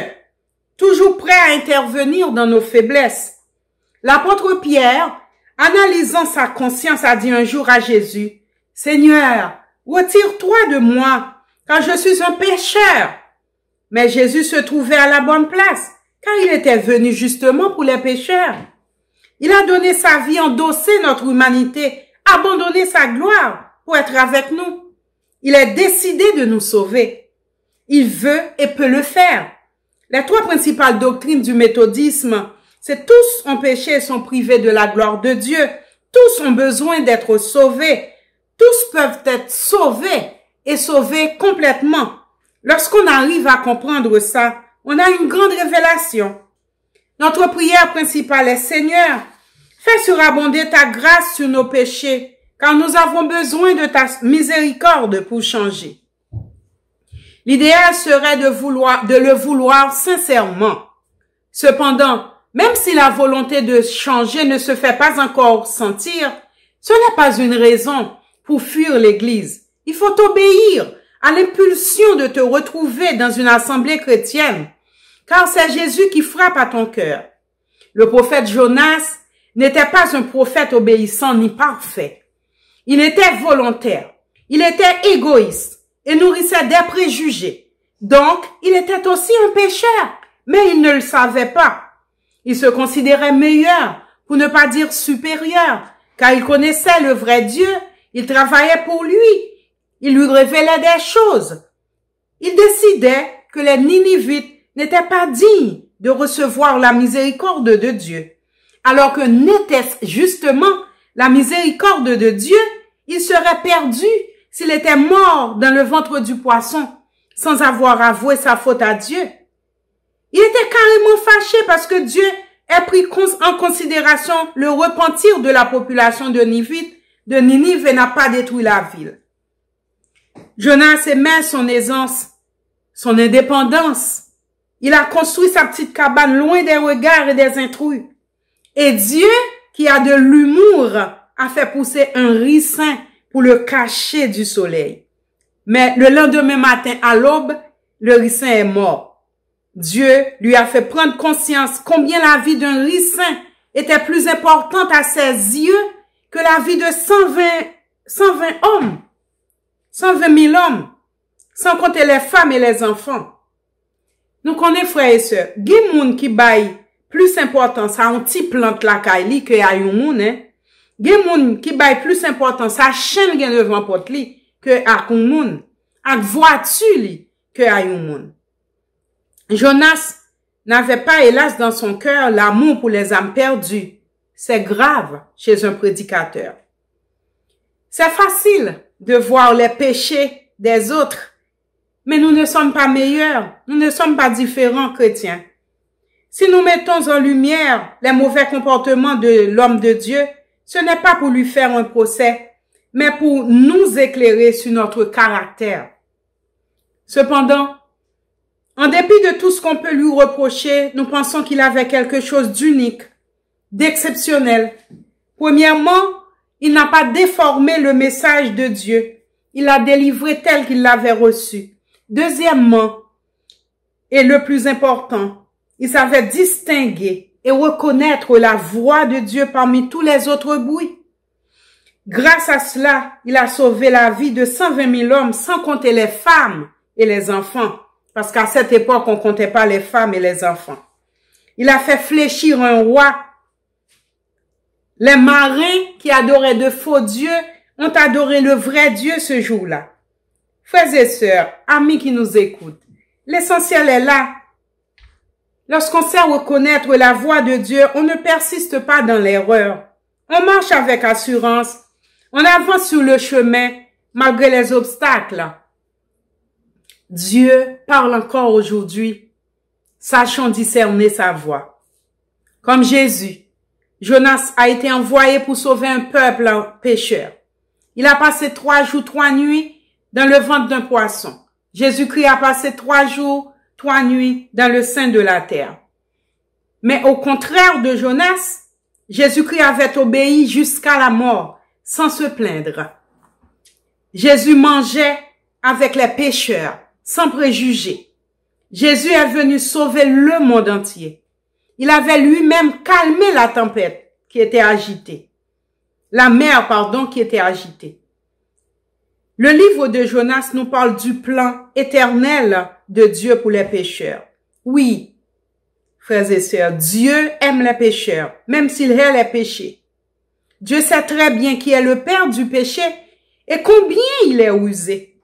Toujours prêt à intervenir dans nos faiblesses. L'apôtre Pierre, analysant sa conscience, a dit un jour à Jésus, « Seigneur, retire-toi de moi, car je suis un pécheur. » Mais Jésus se trouvait à la bonne place, car il était venu justement pour les pécheurs. Il a donné sa vie, endossé notre humanité, abandonné sa gloire pour être avec nous. Il est décidé de nous sauver. Il veut et peut le faire. Les trois principales doctrines du méthodisme, c'est tous ont péché et sont privés de la gloire de Dieu. Tous ont besoin d'être sauvés. Tous peuvent être sauvés et sauvés complètement. Lorsqu'on arrive à comprendre ça, on a une grande révélation. Notre prière principale est « Seigneur, fais surabonder ta grâce sur nos péchés, car nous avons besoin de ta miséricorde pour changer. » L'idéal serait de le vouloir sincèrement. Cependant, même si la volonté de changer ne se fait pas encore sentir, ce n'est pas une raison pour fuir l'Église. Il faut obéir à l'impulsion de te retrouver dans une assemblée chrétienne, car c'est Jésus qui frappe à ton cœur. Le prophète Jonas n'était pas un prophète obéissant ni parfait. Il était volontaire, il était égoïste et nourrissait des préjugés. Donc, il était aussi un pécheur, mais il ne le savait pas. Il se considérait meilleur, pour ne pas dire supérieur, car il connaissait le vrai Dieu, il travaillait pour lui, il lui révélait des choses. Il décidait que les Ninivites n'étaient pas dignes de recevoir la miséricorde de Dieu. Alors que n'était-ce justement la miséricorde de Dieu, il serait perdu s'il était mort dans le ventre du poisson sans avoir avoué sa faute à Dieu. Il était carrément fâché parce que Dieu ait pris en considération le repentir de la population de Ninive et n'a pas détruit la ville. Jonas aimait son aisance, son indépendance. Il a construit sa petite cabane loin des regards et des intrus. Et Dieu, qui a de l'humour, a fait pousser un ricin pour le cacher du soleil. Mais le lendemain matin à l'aube, le ricin est mort. Dieu lui a fait prendre conscience combien la vie d'un ricin était plus importante à ses yeux que la vie de 120 hommes, 120 000 hommes, sans compter les femmes et les enfants. Nous connaissons, frères et sœurs, il y a des gens qui baillent plus importance à un petit plante la caille que à un monde, hein. Il y a des gens qui baillent plus importance à chaîne gen devant porte li que à un monde, à voiture li que à un monde. Jonas n'avait pas, hélas, dans son cœur l'amour pour les âmes perdues. C'est grave chez un prédicateur. C'est facile de voir les péchés des autres, mais nous ne sommes pas meilleurs, nous ne sommes pas différents chrétiens. Si nous mettons en lumière les mauvais comportements de l'homme de Dieu, ce n'est pas pour lui faire un procès, mais pour nous éclairer sur notre caractère. Cependant, en dépit de tout ce qu'on peut lui reprocher, nous pensons qu'il avait quelque chose d'unique, d'exceptionnel. Premièrement, il n'a pas déformé le message de Dieu. Il l'a délivré tel qu'il l'avait reçu. Deuxièmement, et le plus important, il savait distinguer et reconnaître la voix de Dieu parmi tous les autres bruits. Grâce à cela, il a sauvé la vie de 120 000 hommes, sans compter les femmes et les enfants. Parce qu'à cette époque, on ne comptait pas les femmes et les enfants. Il a fait fléchir un roi. Les marins qui adoraient de faux dieux ont adoré le vrai Dieu ce jour-là. Frères et sœurs, amis qui nous écoutent, l'essentiel est là. Lorsqu'on sait reconnaître la voix de Dieu, on ne persiste pas dans l'erreur. On marche avec assurance. On avance sur le chemin malgré les obstacles. Dieu parle encore aujourd'hui. Sachons discerner sa voix. Comme Jésus, Jonas a été envoyé pour sauver un peuple pécheur. Il a passé 3 jours, 3 nuits dans le ventre d'un poisson. Jésus-Christ a passé 3 jours, 3 nuits dans le sein de la terre. Mais au contraire de Jonas, Jésus-Christ avait obéi jusqu'à la mort, sans se plaindre. Jésus mangeait avec les pécheurs, sans préjugés. Jésus est venu sauver le monde entier. Il avait lui-même calmé la tempête qui était agitée. La mer, qui était agitée. Le livre de Jonas nous parle du plan éternel de Dieu pour les pécheurs. Oui, frères et sœurs, Dieu aime les pécheurs, même s'il hait les péchés. Dieu sait très bien qui est le père du péché et combien il est rusé.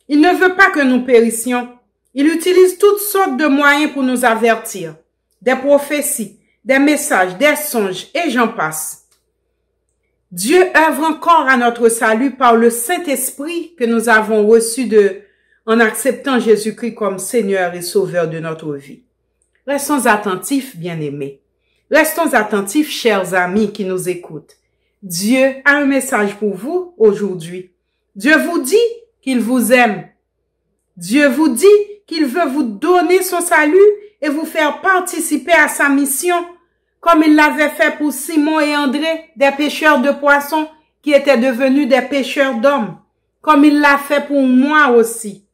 Il ne veut pas que nous périssions. Il utilise toutes sortes de moyens pour nous avertir. Des prophéties, des messages, des songes, et j'en passe. Dieu œuvre encore à notre salut par le Saint-Esprit que nous avons reçu en acceptant Jésus-Christ comme Seigneur et Sauveur de notre vie. Restons attentifs, bien-aimés. Restons attentifs, chers amis qui nous écoutent. Dieu a un message pour vous aujourd'hui. Dieu vous dit qu'il vous aime. Dieu vous dit qu'il veut vous donner son salut et vous faire participer à sa mission, comme il l'avait fait pour Simon et André, des pêcheurs de poissons qui étaient devenus des pêcheurs d'hommes, comme il l'a fait pour moi aussi.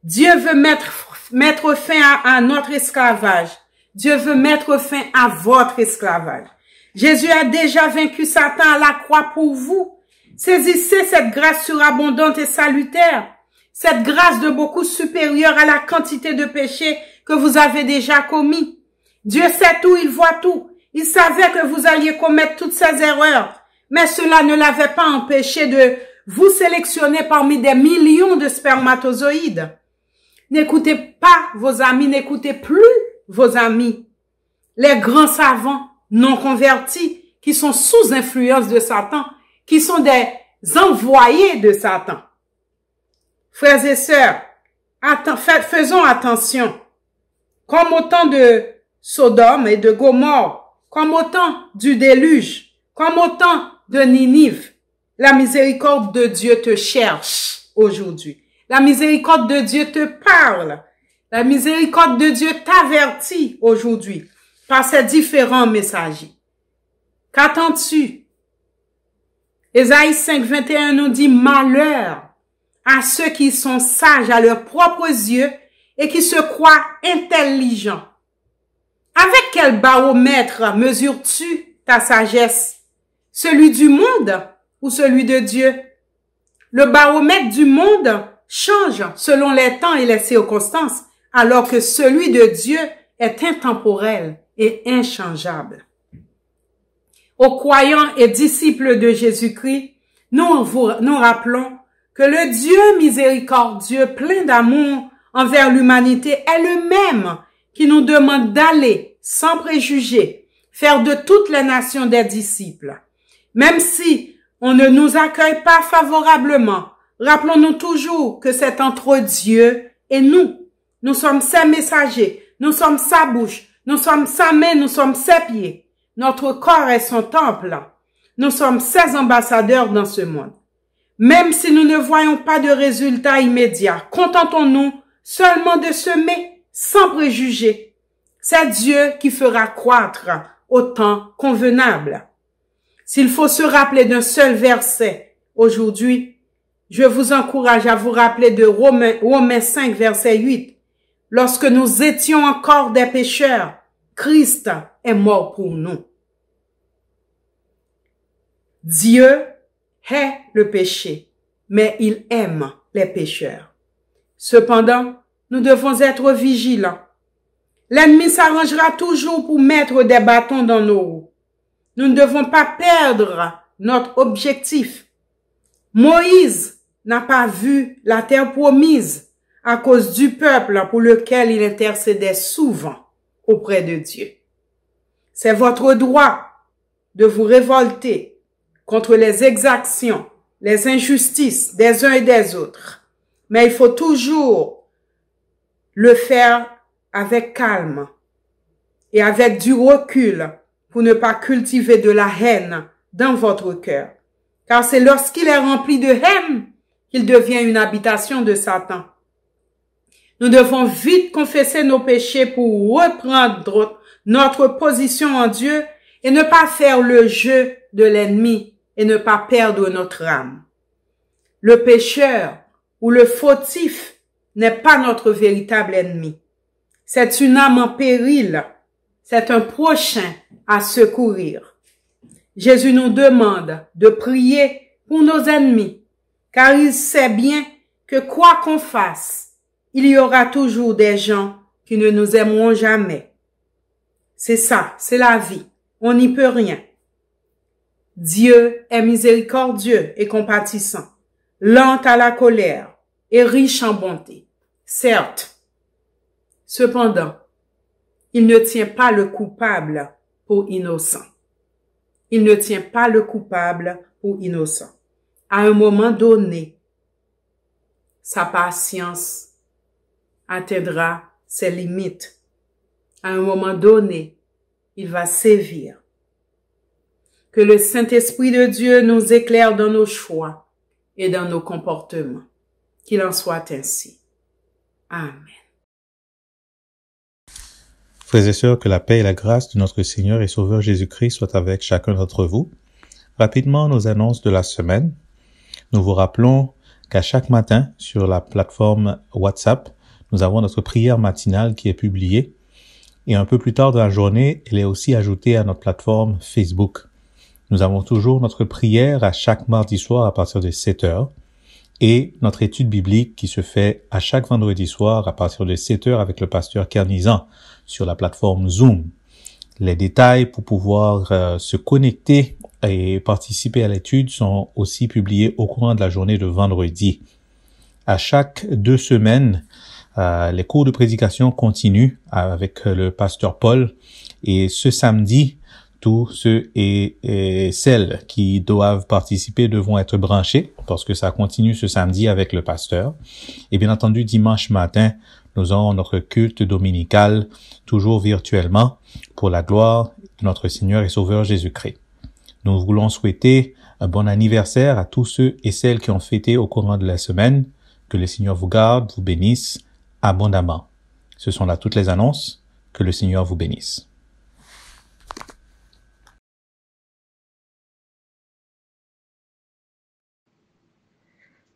Dieu veut mettre fin à notre esclavage. Dieu veut mettre fin à votre esclavage. Jésus a déjà vaincu Satan à la croix pour vous. Saisissez cette grâce surabondante et salutaire, cette grâce de beaucoup supérieure à la quantité de péchés que vous avez déjà commis. Dieu sait tout, il voit tout. Il savait que vous alliez commettre toutes ces erreurs, mais cela ne l'avait pas empêché de vous sélectionner parmi des millions de spermatozoïdes. N'écoutez pas vos amis, n'écoutez plus vos amis. Les grands savants non convertis qui sont sous influence de Satan, qui sont des envoyés de Satan. Frères et sœurs, faisons attention. Comme au temps de Sodome et de Gomorrhe, comme au temps du déluge, comme au temps de Ninive, la miséricorde de Dieu te cherche aujourd'hui. La miséricorde de Dieu te parle. La miséricorde de Dieu t'avertit aujourd'hui par ces différents messagers. Qu'attends-tu? Ésaïe 5, 21 nous dit « Malheur à ceux qui sont sages à leurs propres yeux et qui se croient intelligents. » Avec quel baromètre mesures-tu ta sagesse? Celui du monde ou celui de Dieu? Le baromètre du monde change selon les temps et les circonstances, alors que celui de Dieu est intemporel et inchangeable. Aux croyants et disciples de Jésus-Christ, nous rappelons que le Dieu miséricordieux, plein d'amour envers l'humanité, est le même qui nous demande d'aller, sans préjugés, faire de toutes les nations des disciples. Même si on ne nous accueille pas favorablement, rappelons-nous toujours que c'est entre Dieu et nous. Nous sommes ses messagers, nous sommes sa bouche, nous sommes sa main, nous sommes ses pieds. Notre corps est son temple. Nous sommes ses ambassadeurs dans ce monde. Même si nous ne voyons pas de résultats immédiats, contentons-nous seulement de semer sans préjugés. C'est Dieu qui fera croître au temps convenable. S'il faut se rappeler d'un seul verset aujourd'hui, je vous encourage à vous rappeler de Romains 5, verset 8. Lorsque nous étions encore des pécheurs, Christ est mort pour nous. Dieu hait le péché, mais il aime les pécheurs. Cependant, nous devons être vigilants. L'ennemi s'arrangera toujours pour mettre des bâtons dans nos roues. Nous ne devons pas perdre notre objectif. Moïse n'a pas vu la terre promise à cause du peuple pour lequel il intercédait souvent auprès de Dieu. C'est votre droit de vous révolter contre les exactions, les injustices des uns et des autres. Mais il faut toujours le faire avec calme et avec du recul pour ne pas cultiver de la haine dans votre cœur. Car c'est lorsqu'il est rempli de haine qu'il devient une habitation de Satan. Nous devons vite confesser nos péchés pour reprendre notre position en Dieu et ne pas faire le jeu de l'ennemi et ne pas perdre notre âme. Le pécheur ou le fautif n'est pas notre véritable ennemi. C'est une âme en péril. C'est un prochain à secourir. Jésus nous demande de prier pour nos ennemis, car il sait bien que quoi qu'on fasse, il y aura toujours des gens qui ne nous aimeront jamais. C'est ça, c'est la vie. On n'y peut rien. Dieu est miséricordieux et compatissant, lent à la colère et riche en bonté. Certes, cependant, il ne tient pas le coupable pour innocent. Il ne tient pas le coupable pour innocent. À un moment donné, sa patience atteindra ses limites. À un moment donné, il va sévir. Que le Saint-Esprit de Dieu nous éclaire dans nos choix et dans nos comportements. Qu'il en soit ainsi. Amen. Frères et sœurs, que la paix et la grâce de notre Seigneur et Sauveur Jésus-Christ soient avec chacun d'entre vous. Rapidement, nos annonces de la semaine. Nous vous rappelons qu'à chaque matin, sur la plateforme WhatsApp, nous avons notre prière matinale qui est publiée. Et un peu plus tard dans la journée, elle est aussi ajoutée à notre plateforme Facebook. Nous avons toujours notre prière à chaque mardi soir à partir de 7 heures et notre étude biblique qui se fait à chaque vendredi soir à partir de 7 heures avec le pasteur Kernizan sur la plateforme Zoom. Les détails pour pouvoir se connecter et participer à l'étude sont aussi publiés au courant de la journée de vendredi. À chaque 2 semaines, les cours de prédication continuent avec le pasteur Paul et ce samedi, tous ceux et celles qui doivent participer devront être branchés parce que ça continue ce samedi avec le pasteur. Et bien entendu, dimanche matin, nous aurons notre culte dominical, toujours virtuellement, pour la gloire de notre Seigneur et Sauveur Jésus-Christ. Nous voulons souhaiter un bon anniversaire à tous ceux et celles qui ont fêté au courant de la semaine. Que le Seigneur vous garde, vous bénisse abondamment. Ce sont là toutes les annonces. Que le Seigneur vous bénisse.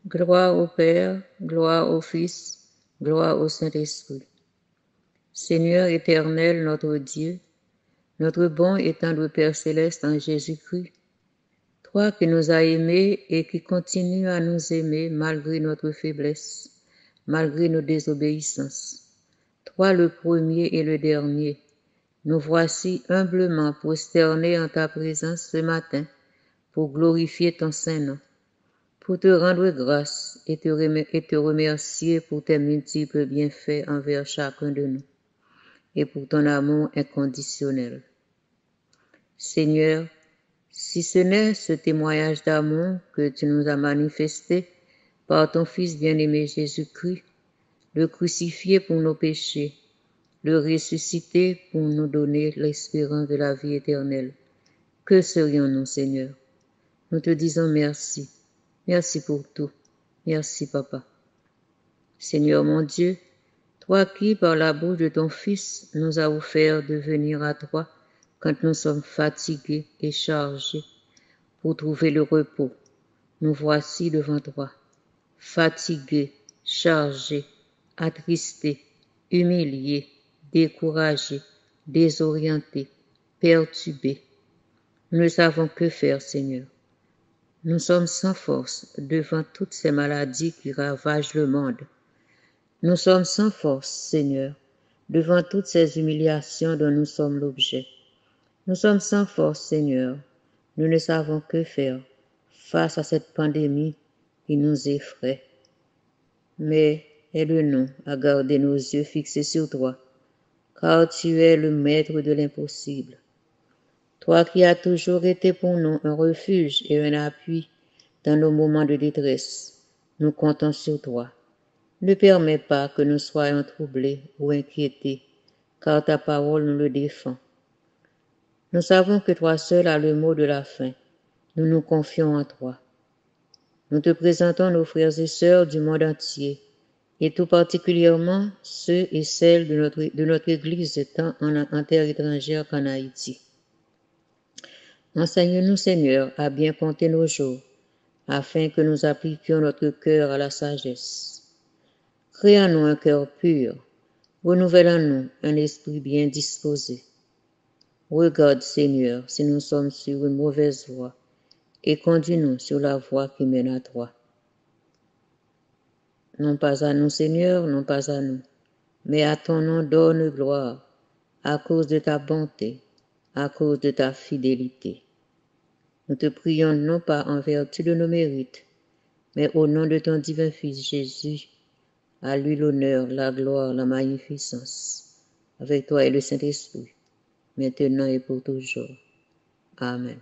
Gloire au Père, gloire au Fils, gloire au Saint-Esprit. Seigneur éternel, notre Dieu, notre bon et tendre Père céleste en Jésus-Christ, toi qui nous as aimés et qui continues à nous aimer malgré notre faiblesse, malgré nos désobéissances. Toi le premier et le dernier, nous voici humblement prosternés en ta présence ce matin pour glorifier ton Saint-Nom, pour te rendre grâce et te remercier pour tes multiples bienfaits envers chacun de nous et pour ton amour inconditionnel. Seigneur, si ce n'est ce témoignage d'amour que tu nous as manifesté par ton Fils bien-aimé Jésus-Christ, le crucifié pour nos péchés, le ressuscité pour nous donner l'espérance de la vie éternelle, que serions-nous, Seigneur? Nous te disons merci. Merci pour tout. Merci, Papa. Seigneur mon Dieu, toi qui, par la bouche de ton Fils, nous as offert de venir à toi quand nous sommes fatigués et chargés pour trouver le repos, nous voici devant toi, fatigués, chargés, attristés, humiliés, découragés, désorientés, perturbés. Nous ne savons que faire, Seigneur. Nous sommes sans force devant toutes ces maladies qui ravagent le monde. Nous sommes sans force, Seigneur, devant toutes ces humiliations dont nous sommes l'objet. Nous sommes sans force, Seigneur. Nous ne savons que faire face à cette pandémie qui nous effraie. Mais aide-nous à garder nos yeux fixés sur toi, car tu es le maître de l'impossible. Toi qui as toujours été pour nous un refuge et un appui dans nos moments de détresse, nous comptons sur toi. Ne permets pas que nous soyons troublés ou inquiétés, car ta parole nous le défend. Nous savons que toi seul as le mot de la fin. Nous nous confions en toi. Nous te présentons nos frères et sœurs du monde entier, et tout particulièrement ceux et celles de notre Église tant en terre étrangère qu'en Haïti. Enseigne-nous, Seigneur, à bien compter nos jours, afin que nous appliquions notre cœur à la sagesse. Crée en nous un cœur pur, renouvelle en nous un esprit bien disposé. Regarde, Seigneur, si nous sommes sur une mauvaise voie, et conduis-nous sur la voie qui mène à toi. Non pas à nous, Seigneur, non pas à nous, mais à ton nom donne gloire, à cause de ta bonté, à cause de ta fidélité. Nous te prions non pas en vertu de nos mérites, mais au nom de ton divin Fils Jésus, à lui l'honneur, la gloire, la magnificence, avec toi et le Saint-Esprit, maintenant et pour toujours. Amen.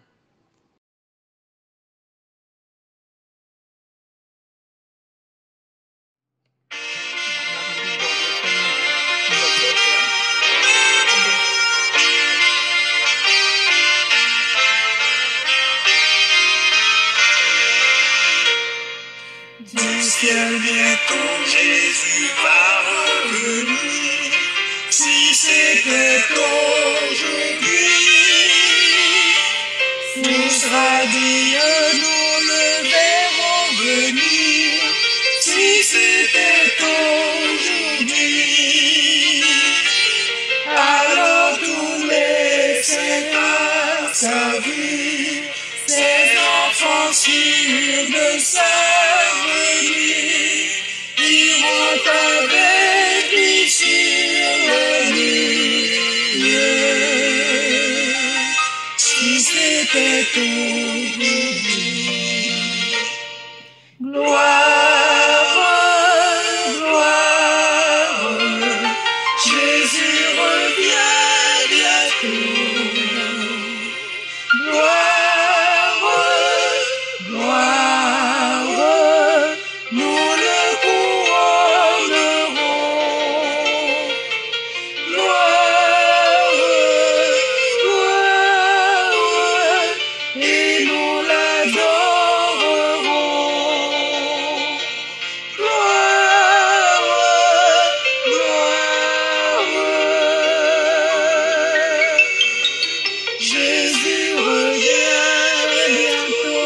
Du ciel vient avec lui sur le milieu. Si c'était aujourd'hui. Gloire, gloire, Jésus revient bientôt. Gloire, gloire, nous le couronnerons. Gloire, gloire, et nous l'adorerons. Gloire, gloire, Jésus revient bientôt.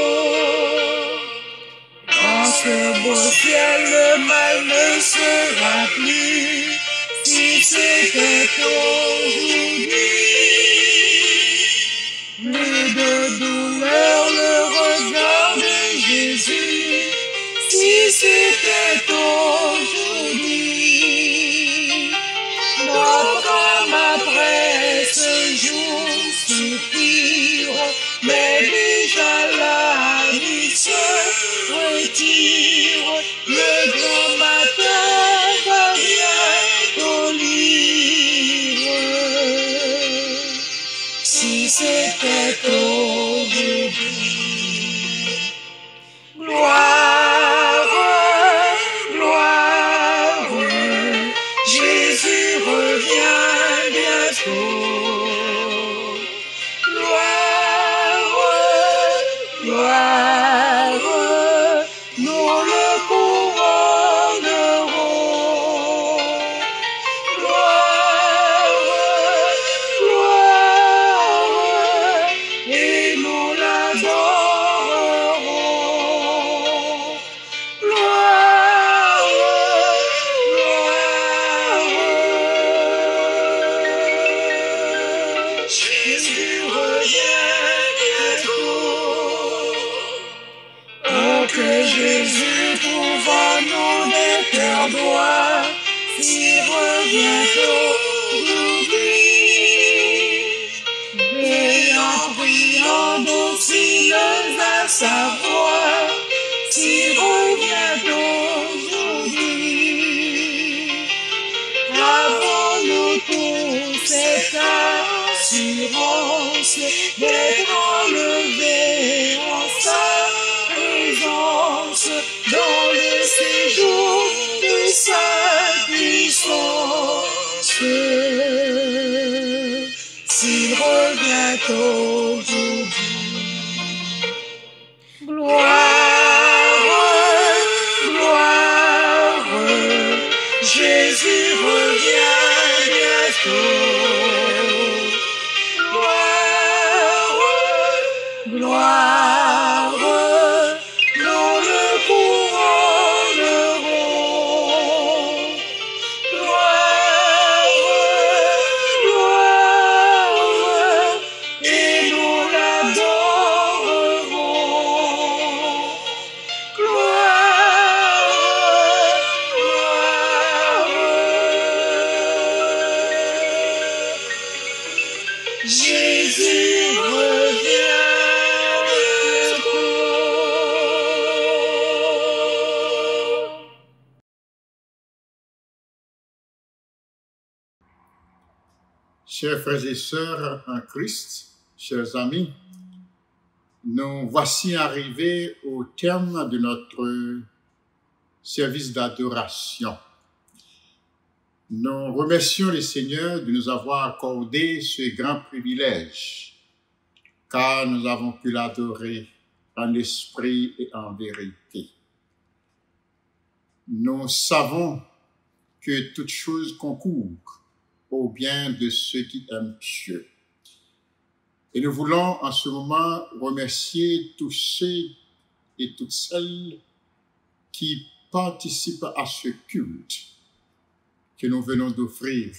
Dans ce beau ciel, le mal ne sera plus, si c'était aujourd'hui. Plus de douleur, le regard de Jésus, si c'était aujourd'hui. Notre âme après ce jour soupire, mais déjà la nuit se retire. Le grand matin va bientôt lire. Si c'était aujourd'hui. Gloire, gloire, Jésus revient bientôt. Gloire, gloire, nous le couronnerons. Gloire, gloire, et nous l'adorerons. Gloire, gloire, Jésus revient bientôt. Oh, que Jésus trouve en nous des cœurs droits, s'il revient aujourd'hui. Veillant, priant, dociles à sa voix, s'il revient aujourd'hui. Avons-nous tous cette assurance d'être enlevés en sa présence dans le séjour de sa puissance? S'il revient aujourd'hui. Gloire, gloire, Jésus revient bientôt. Gloire, gloire, nous le couronnerons. Gloire, gloire, et nous l'adorerons. Gloire, gloire, Jésus revient bientôt. Chers frères et sœurs en Christ, chers amis, nous voici arrivés au terme de notre service d'adoration. Nous remercions le Seigneur de nous avoir accordé ce grand privilège, car nous avons pu l'adorer en esprit et en vérité. Nous savons que toute chose concourt au bien de ceux qui aiment Dieu. Et nous voulons en ce moment remercier tous ceux et toutes celles qui participent à ce culte que nous venons d'offrir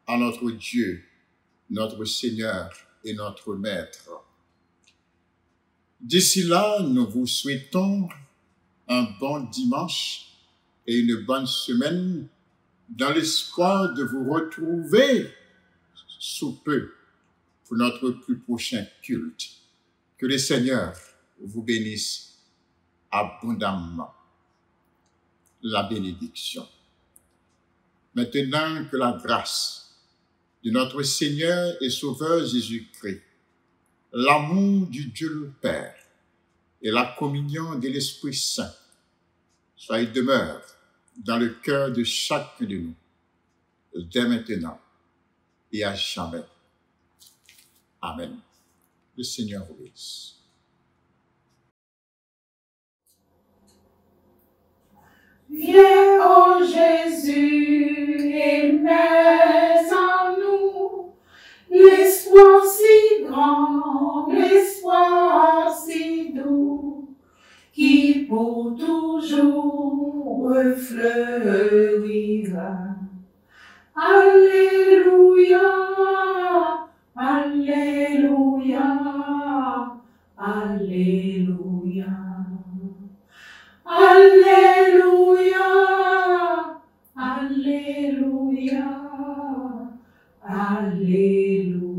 à notre Dieu, notre Seigneur et notre Maître. D'ici là, nous vous souhaitons un bon dimanche et une bonne semaine dans l'espoir de vous retrouver sous peu pour notre plus prochain culte. Que le Seigneur vous bénisse abondamment. La bénédiction. Maintenant que la grâce de notre Seigneur et Sauveur Jésus-Christ, l'amour du Dieu le Père et la communion de l'Esprit Saint soient et demeurent dans le cœur de chacun de nous, dès maintenant et à jamais. Amen. Le Seigneur vous bénisse. Viens, ô Jésus, et mets en nous l'espoir si grand, l'espoir si doux, qui pour toujours fleurira. Alléluia, Alléluia, Alléluia. Alléluia, Alléluia, Alléluia.